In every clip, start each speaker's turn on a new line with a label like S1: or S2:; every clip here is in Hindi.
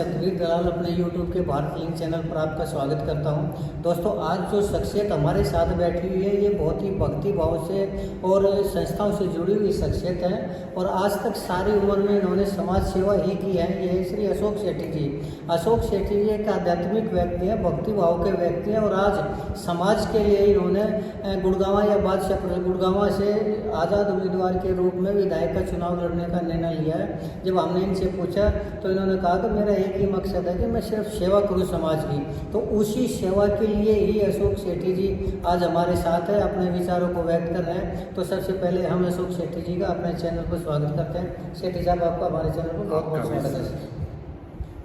S1: सतवीर दलाल अपने YouTube के भारत लिंक चैनल पर आपका स्वागत करता हूं। दोस्तों, आज जो शख्सियत हमारे साथ बैठी हुई है, ये बहुत ही भक्ति भाव से और संस्थाओं से जुड़ी हुई शख्सियत है और आज तक सारी उम्र में इन्होंने समाज सेवा ही की है। ये है श्री अशोक सेठी जी। अशोक सेठी जी एक आध्यात्मिक व्यक्ति है, भक्ति भाव के व्यक्ति हैं और आज समाज के लिए इन्होंने गुड़गांव या बादशाह गुड़गांव से आज़ाद उम्मीदवार के रूप में विधायक का चुनाव लड़ने का निर्णय लिया है। जब हमने इनसे पूछा तो इन्होंने कहा कि मेरा एक ही मकसद है कि मैं सिर्फ सेवा करूं समाज की। तो उसी सेवा के लिए ही अशोक सेठी जी आज हमारे साथ है, अपने विचारों को व्यक्त कर रहे हैं। तो सबसे पहले हम अशोक सेठी जी का अपने चैनल पर स्वागत करते हैं। सेठी साहब, आपका हमारे चैनल पर बहुत बहुत स्वागत है।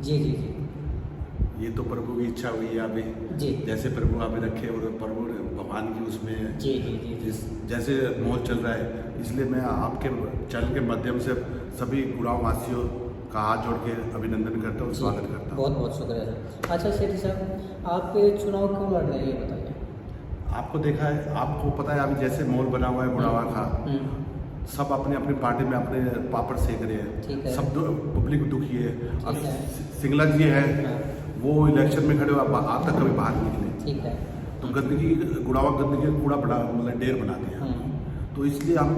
S1: जी जी जी।
S2: ये तो प्रभु की इच्छा हुई है अभी
S1: जी।
S2: जैसे प्रभु अभी रखे और प्रभु भगवान की उसमें
S1: जी जी जी
S2: जैसे माहौल चल रहा है, इसलिए मैं आपके चैनल के माध्यम से सभी गुड़गांव वासियों का हाथ जोड़ के अभिनंदन करता हूँ, स्वागत करता हूँ।
S1: बहुत बहुत शुक्रिया सर। अच्छा सेठी साहब, आप चुनाव क्यों लड़ रहे हैं, ये बताइए।
S2: आपको देखा है, आपको पता है अभी जैसे माहौल बना हुआ है गुड़गांव का, सब अपनी अपनी पार्टी में अपने पापड़ सेक रहे हैं, सब पब्लिक दुखी है। अब सिंगला जी है, वो इलेक्शन में खड़े हो आज तक कभी बाहर निकले। ठीक है। तो गंदगी गुड़गांव गंदगी कूड़ा बड़ा मतलब ढेर बना दिया। तो इसलिए हम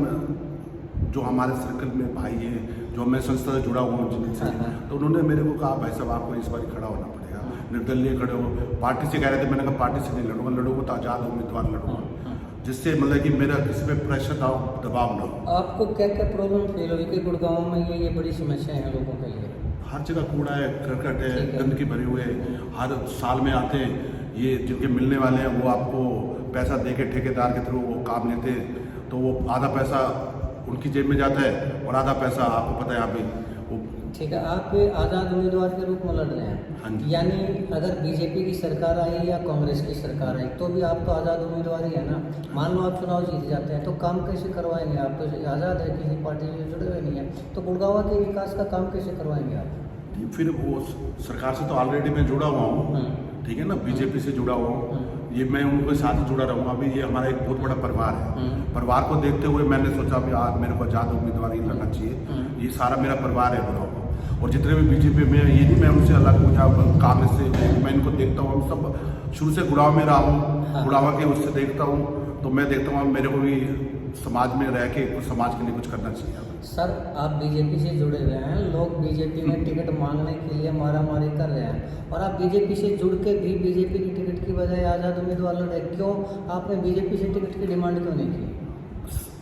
S2: जो हमारे सर्कल में भाई है, जो मैं संस्था से जुड़ा हुआ हूँ जिनसे, तो उन्होंने मेरे को कहा भाई साहब आपको इस बार खड़ा होना पड़ेगा, निर्दलीय खड़े हो। पार्टी से कह रहे थे, मैंने कहा पार्टी से नहीं लड़ूंगा तो आज़ाद उम्मीदवार लड़ूंगा, जिससे मतलब कि मेरा किसी पे प्रेशर दबाव ना हो।
S1: आपको क्या क्या प्रॉब्लम फील हुई कि गुड़गांव में ये बड़ी समस्या है लोगों के लिए?
S2: हर जगह कूड़ा है, करकट है, गंदगी भरी हुई है। हर साल में आते हैं, ये जिनके मिलने वाले हैं वो आपको पैसा दे के ठेकेदार के थ्रू वो काम लेते हैं, तो वो आधा पैसा उनकी जेब में जाता है और आधा पैसा आपको पता है अभी वो। ठीक
S1: है। आप आज़ाद उम्मीदवार के रूप में लड़ रहे हैं। हाँ जी। यानी अगर बीजेपी की सरकार आई या कांग्रेस की सरकार आई तो भी आप तो आज़ाद उम्मीदवार ही है ना। मान लो आप चुनाव जीत जाते हैं तो काम कैसे करवाएंगे? आप तो आज़ाद है, किसी पार्टी से जुड़े हुए नहीं है, तो गुड़गांव के विकास का काम कैसे करवाएंगे आप?
S2: फिर वो सरकार से तो ऑलरेडी मैं जुड़ा हुआ हूँ, ठीक है ना, बीजेपी से जुड़ा हुआ हूँ, ये मैं उनके साथ जुड़ा रहूँगा। अभी ये हमारा एक बहुत बड़ा परिवार है। परिवार को देखते हुए मैंने सोचा अभी आज मेरे को आज़ाद उम्मीदवार ही लड़ना चाहिए। ये सारा मेरा परिवार है गुड़गांव, और जितने भी बीजेपी में ये नहीं मैं उनसे अलग हूँ या कांग्रेस से, मैं इनको देखता हूँ। हम सब शुरू से गुड़गांव में रहा हूँ, गुड़गांव के उससे देखता हूँ, तो मैं देखता हूँ मेरे को भी समाज में रह के कुछ समाज के लिए कुछ करना चाहिए।
S1: सर, आप बीजेपी से जुड़े हुए हैं, लोग बीजेपी में टिकट मांगने के लिए मारामारी कर रहे हैं और आप बीजेपी से जुड़ के भी बीजेपी की टिकट की बजाय आज़ाद उम्मीदवार लड़ रहे, क्यों? आपने बीजेपी से टिकट की डिमांड क्यों नहीं की?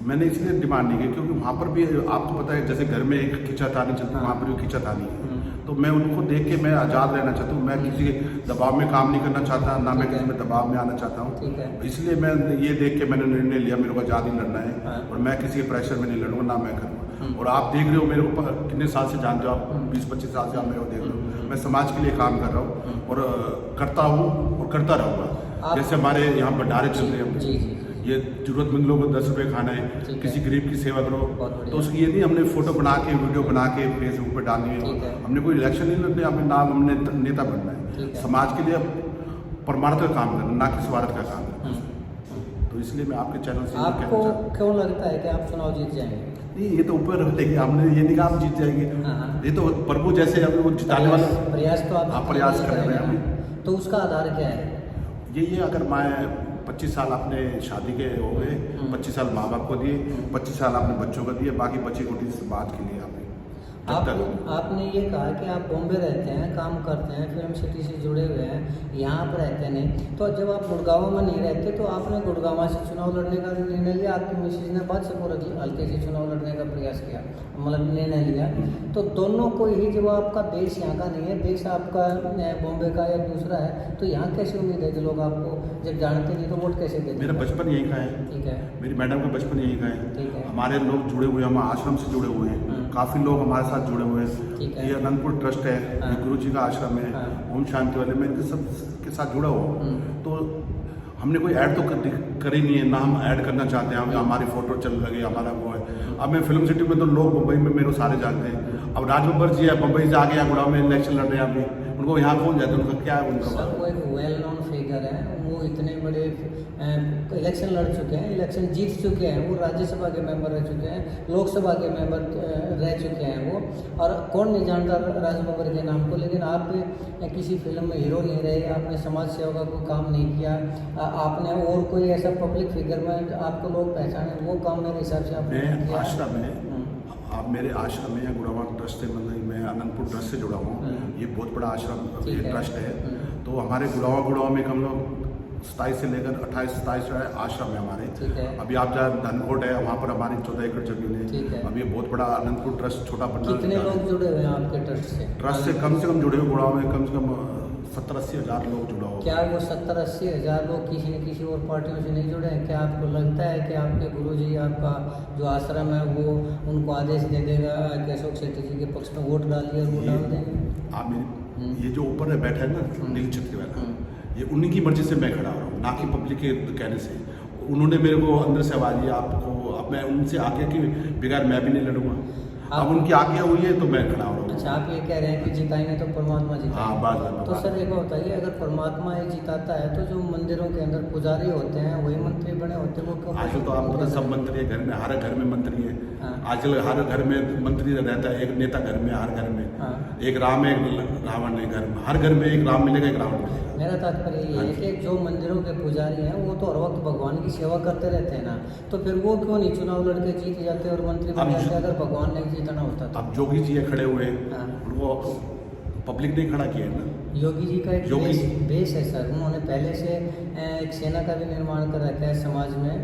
S2: मैंने इसलिए डिमांड नहीं की क्योंकि वहाँ पर भी आपको पता है जैसे घर में एक खींचातानी चलती है, वहाँ पर भी खींचातानी है। तो मैं उनको देख के मैं आज़ाद रहना चाहता हूँ। मैं किसी दबाव में काम नहीं करना चाहता, ना मैं किसी में दबाव में आना चाहता हूँ। इसलिए मैं ये देख के मैंने निर्णय लिया मेरे को आज़ाद ही लड़ना है और मैं किसी के प्रेशर में नहीं लड़ूंगा, ना मैं करूँगा। और आप देख रहे हो मेरे को कितने साल से जानते हो आप, 20-25 साल से आप मेरे को देख रहे हो। मैं समाज के लिए काम कर रहा हूँ और करता हूँ और करता रहूँगा। जैसे हमारे यहाँ भंडारे चल रहे हैं, ये जरूरतमंद लोगों को 10 रुपये खाना है, किसी गरीब की सेवा करो, तो उसकी ये नहीं हमने फोटो बना के वीडियो बना के फेसबुक पर डालनी है। हमने कोई इलेक्शन नहीं लड़ने, हमें नाम हमने नेता बनना है, समाज के लिए परमार्थ का काम करना, ना कि स्वार्थ का काम करना। तो इसलिए मैं आपके चैनल से
S1: आपको क्यों लगता है कि आप चुनाव जीत जाएंगे?
S2: नहीं, ये तो ऊपर रहेगी, हमने ये नहीं कहा आप जीत जाएंगे, ये तो प्रभु जैसे अभी वो जिताने वाला
S1: प्रयास तो आप
S2: प्रयास कर रहे हैं।
S1: तो उसका आधार क्या है?
S2: ये अगर मैं 25 साल आपने शादी के हो गए, 25 साल माँ बाप को दिए, 25 साल आपने बच्चों को दिए, बाकी बची कुटी समाज के लिए
S1: आपने ये कहा कि आप बॉम्बे रहते हैं, काम करते हैं, फिल्म सिटी से जुड़े हुए हैं, यहाँ पर रहते नहीं, तो जब आप गुड़गांव में नहीं रहते तो आपने गुड़गांव से चुनाव लड़ने का निर्णय लिया, आपकी मिसेज ने बादशाहपुर हल्के से चुनाव लड़ने का प्रयास किया, मतलब निर्णय लिया, तो दोनों को ही जब आपका बेस यहाँ का नहीं है, बेस आपका बॉम्बे का या दूसरा है, तो यहाँ कैसे उम्मीद है कि लोग आपको जब जानते नहीं तो वोट कैसे देते?
S2: मेरा बचपन यहीं का है, ठीक है, मेरी मैडम का बचपन यहीं का है, ठीक है, हमारे लोग जुड़े हुए हैं, हम आश्रम से जुड़े हुए हैं, काफ़ी लोग हमारे साथ जुड़े हुए हैं। ये अनंतपुर ट्रस्ट है, गुरु जी का आश्रम है, ओम शांति वाले, मैं इनके सब के साथ जुड़ा हुआ। तो हमने कोई ऐड तो करी नहीं है, ना हम ऐड करना चाहते हैं, हमारी फोटो चल लगे, हमारा वो है। अब मैं फिल्म सिटी में तो लोग मुंबई में मेरे सारे जानते हैं। अब राज बब्बर जी है, मुंबई से आगे गुड़गांव में इलेक्शन लड़ रहे हैं, अभी उनको यहाँ कौन जाते हैं, उनका क्या है? उनका
S1: सर वो एक वेल नोन फिगर है, वो इतने बड़े इलेक्शन लड़ चुके हैं, इलेक्शन जीत चुके हैं, वो राज्यसभा के मेंबर रह चुके हैं, लोकसभा के मेंबर रह चुके हैं वो। और कौन नहीं जानता राज बब्बर के नाम को, लेकिन आप किसी फिल्म में हीरो नहीं रहे, आपने समाज सेवा का कोई काम नहीं किया, आपने और कोई ऐसा पब्लिक फिगर में आपको लोग पहचाने वो काम मेरे हिसाब से आपने किया।
S2: आश्रम में आप मेरे आश्रम में या गुड़ावा ट्रस्ट से, मतलब मैं अनंतपुर ट्रस्ट से जुड़ा हूँ। ये बहुत बड़ा आश्रम ये ट्रस्ट है। तो हमारे गुड़ावा में हम लोग 27 से लेकर 28-27 आश्रम है हमारे। अभी आप जहाँ धनकोट है वहाँ पर हमारी 14 एकड़ जमीन है। अभी बहुत बड़ा अनंतपुर ट्रस्ट छोटा पड़ना।
S1: कितने लोग जुड़े हुए हैं आपके ट्रस्ट से?
S2: ट्रस्ट से कम जुड़े हुए गुड़ावा में कम से कम 70-80 हज़ार लोग जुड़ा हुआ।
S1: क्या वो 70-80 हज़ार लोग किसी न किसी और पार्टियों से नहीं जुड़े हैं? क्या आपको लगता है कि आपके गुरुजी, आपका जो आश्रम है वो उनको आदेश दे देगा कि अशोक सेठी जी के पक्ष में वोट डालिए और वो डाल देंगे?
S2: आप मेरी ये जो ऊपर बैठा है ना नील छतरी वाला, ये उन्हीं की मर्जी से मैं खड़ा हो रहा हूँ, ना कि पब्लिक के कहने से। उन्होंने मेरे को अंदर से आवाज़ दी आपको, अब मैं उनसे आके कि बगैर मैं भी नहीं लड़ूंगा। अब उनकी आज्ञा हुई है तो मैं खड़ा हो रहा हूँ।
S1: अच्छा, आप ये कह रहे हैं कि जिताएंगे तो परमात्मा जिताएंगे।
S2: हाँ, बात
S1: तो सर एक बात बताइए, अगर परमात्मा ये जिताता है तो जो मंदिरों के अंदर पुजारी होते हैं वही मंत्री बने होते हैं, वो क्यों?
S2: आजकल तो आपको तो सब मंत्री है घर में, हर घर में मंत्री है।
S1: हाँ।
S2: आजकल हर घर में मंत्री रहता है, एक नेता घर में, हर घर में।
S1: हाँ।
S2: एक राम है, एक रावण है घर में, हर घर में एक राम मिलेगा, एक रावण मिलेगा।
S1: मेरा तात्पर्य ये है कि जो मंदिरों के पुजारी हैं वो तो हर वक्त भगवान की सेवा करते रहते हैं ना, तो फिर वो क्यों नहीं चुनाव लड़के जीत जाते और मंत्री बन जाते अगर भगवान नहीं जीतना होता तो?
S2: अब जोगी जी खड़े हुए हैं,
S1: हाँ।
S2: उनको पब्लिक ने खड़ा किया है ना।
S1: योगी जी का एक बेस है सर, उन्होंने पहले से एक सेना का भी निर्माण कर रखा है समाज में,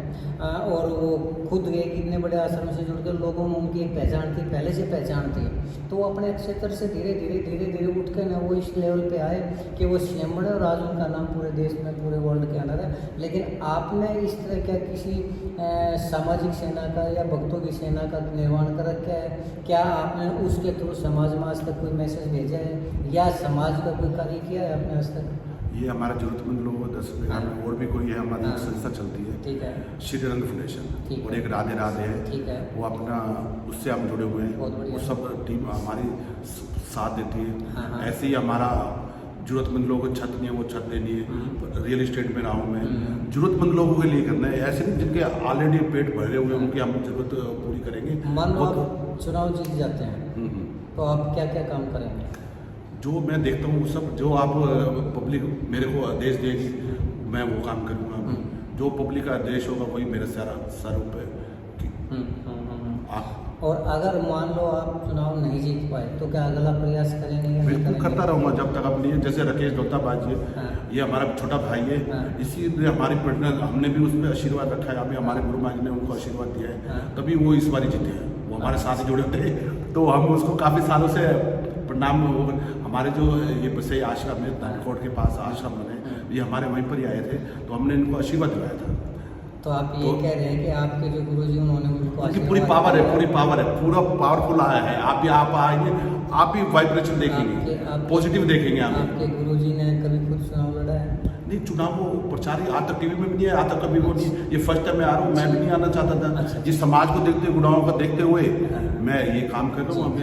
S1: और वो खुद एक इतने बड़े आश्रम से जुड़कर लोगों में उनकी एक पहचान थी, पहले से पहचान थी। तो वो अपने क्षेत्र से धीरे धीरे उठ कर ना वो इस लेवल पे आए कि वो सीएम बने और आज उनका नाम पूरे देश में, पूरे वर्ल्ड के अंदर है। लेकिन आपने इस तरह क्या किसी सामाजिक सेना का या भक्तों की सेना का निर्माण कर रखा है? क्या आपने उसके थ्रू समाज में आज तक कोई मैसेज भेजा है या समाज का कोई कार्य किया है आपने आज तक?
S2: ये हमारा जरूरतमंद लोगों को 10 और भी कोई है, हमारी एक संस्था चलती है,
S1: ठीक है,
S2: श्री रंग फाउंडेशन, और एक राधे राधे है,
S1: ठीक है,
S2: वो अपना उससे हम जुड़े हुए हैं। वो सब टीम हमारी साथ देती है। ऐसे ही हमारा जरूरतमंद लोगों को छत नहीं है, वो छत देनी है। रियल एस्टेट में रहा हूँ मैं, जरूरतमंद लोगों के लिए करना है। ऐसे नहीं जिनके ऑलरेडी पेट भरे हुए उनकी हम जरूरत पूरी करेंगे।
S1: मान लो आप चुनाव जीत जाते हैं तो आप क्या क्या काम करेंगे?
S2: जो मैं देखता हूँ वो सब, जो आप पब्लिक मेरे को आदेश देगी मैं वो काम करूँगा। जो पब्लिक का आदेश होगा वही मेरा सारा स्वरूप है।
S1: और अगर मान लो आप चुनाव नहीं जीत पाए तो क्या अगला प्रयास करेंगे?
S2: बिल्कुल करता रहूँगा जब तक अपनी, जैसे राकेश दौताबाज जी, ये हमारा छोटा भाई है, इसीलिए हमारी पर्सनल हमने भी उसमें आशीर्वाद रखा है। अभी हमारे गुरु महाराज ने उनको आशीर्वाद दिया है, तभी वो इस बार जीते हैं। वो हमारे साथ जुड़े थे तो हम उसको काफ़ी सालों से प्रणाम। हमारे जो ये बसई आश्रम है, धनकोट के पास आश्रम बने, ये हमारे वहीं पर ही आए थे तो हमने इनको आशीर्वाद दिलाया था।
S1: तो आप ये कह रहे हैं कि आपके जो गुरुजी उन्होंने उनको
S2: उनकी पूरी पावर है, पूरा पावरफुल आया है। आप आएंगे, आप भी वाइब्रेशन देखेंगे, पॉजिटिव देखेंगे।
S1: आपके गुरुजी ने कभी खुद चुनाव लड़ा है?
S2: नहीं, चुनाव वो प्रचार आज तक टीवी में भी नहीं है, आज तक कभी वो नहीं। ये फर्स्ट टाइम मैं आ रहा हूँ, मैं भी नहीं आना चाहता था। जिस समाज को देखते, गुनाहों को देखते हुए मैं ये काम कर रहा हूँ।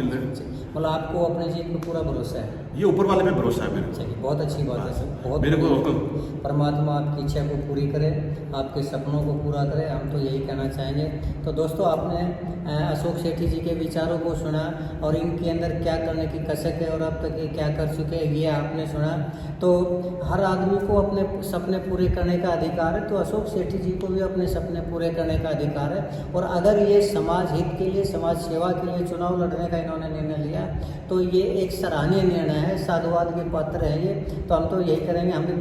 S1: मतलब आपको अपने जीत पर पूरा भरोसा है?
S2: ये ऊपर वाले में भरोसा है मेरे।
S1: चलिए, बहुत अच्छी बात है सर, बहुत
S2: मेरे को
S1: परमात्मा आपकी इच्छा को पूरी करे, आपके सपनों को पूरा करे, हम तो यही कहना चाहेंगे। तो दोस्तों, आपने अशोक सेठी जी के विचारों को सुना और इनके अंदर क्या करने की कसक है और अब तक ये क्या कर चुके हैं ये आपने सुना। तो हर आदमी को अपने सपने पूरे करने का अधिकार है, तो अशोक सेठी जी को भी अपने सपने पूरे करने का अधिकार है। और अगर ये समाज हित के लिए, समाज सेवा के लिए चुनाव लड़ने का इन्होंने निर्णय लिया तो ये एक सराहनीय निर्णय है, साधुवाद के पात्र है ये। तो हम तो यही करेंगे, हम भी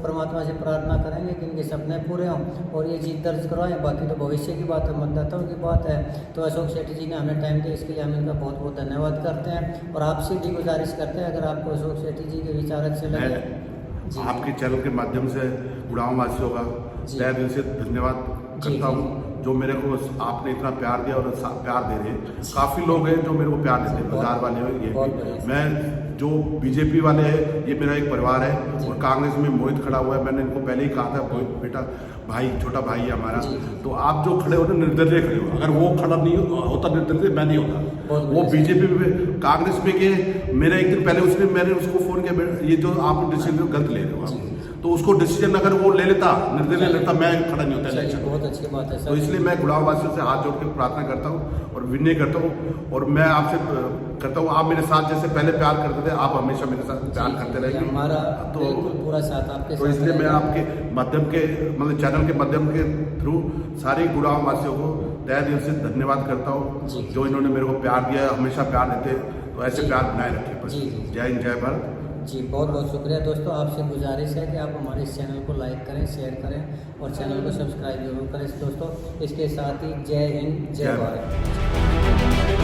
S1: परमात्मा से प्रार्थना करेंगे कि इनके सपने पूरे हों और ये जीत दर्ज करवाएं। बाकी तो भविष्य की बात है, मतदाताओं की बात है। तो अशोक सेठी जी ने हमें टाइम दिया, इसके लिए हम इनका बहुत बहुत धन्यवाद करते हैं और आपसे भी गुजारिश करते हैं, अगर आपको अशोक सेठी जी के विचार अच्छे लगे,
S2: आपके चैनल के माध्यम से गुड़ावा वासियों का तहे दिल से धन्यवाद करता हूँ, जो मेरे को आपने इतना प्यार दिया और प्यार दे रहे हैं। काफ़ी लोग हैं जो मेरे को प्यार देते हैं, बाजार वाले हैं ये। मैं जो बीजेपी वाले हैं, ये मेरा एक परिवार है, और कांग्रेस में मोहित खड़ा हुआ है। मैंने इनको पहले ही कहा था, मोहित बेटा भाई, छोटा भाई है हमारा, तो आप जो खड़े हो ना निर्दलीय खड़े हो। अगर वो खड़ा नहीं होता निर्दलीय, मैं नहीं होता। वो बीजेपी में, कांग्रेस में के मेरा एक दिन पहले मैंने उसको फ़ोन किया, ये जो आप डिसीजन गलत ले रहे हो आप। तो उसको डिसीजन अगर वो ले लेता, निर्णय ले लेता, मैं खड़ा नहीं होता इलेक्शन में।
S1: बहुत अच्छी बात है
S2: तो
S1: सर।
S2: इसलिए मैं गुड़गांव वासियों से हाथ जोड़ के प्रार्थना करता हूँ और विनय करता हूँ, और मैं आपसे करता हूँ, आप मेरे साथ जैसे पहले प्यार करते थे, आप हमेशा मेरे साथ प्यार करते रहेंगे।
S1: हमारा
S2: तो
S1: बिल्कुल पूरा साथ आपके
S2: तो
S1: साथ
S2: इसलिए मैं
S1: रहेगा।
S2: आपके माध्यम के मतलब चैनल के माध्यम के थ्रू सारे गुड़गांव वासियों को तहे दिल से धन्यवाद करता हूँ,
S1: जी।
S2: जो इन्होंने मेरे को प्यार दिया, हमेशा प्यार देते, तो ऐसे
S1: जी।
S2: प्यार बनाए रखिए बस।
S1: जी, जी।
S2: जय हिंद, जय भारत।
S1: जी बहुत बहुत शुक्रिया दोस्तों। आपसे गुजारिश है कि आप हमारे इस चैनल को लाइक करें, शेयर करें और चैनल को सब्सक्राइब जरूर करें दोस्तों। इसके साथ ही जय हिंद, जय भारत।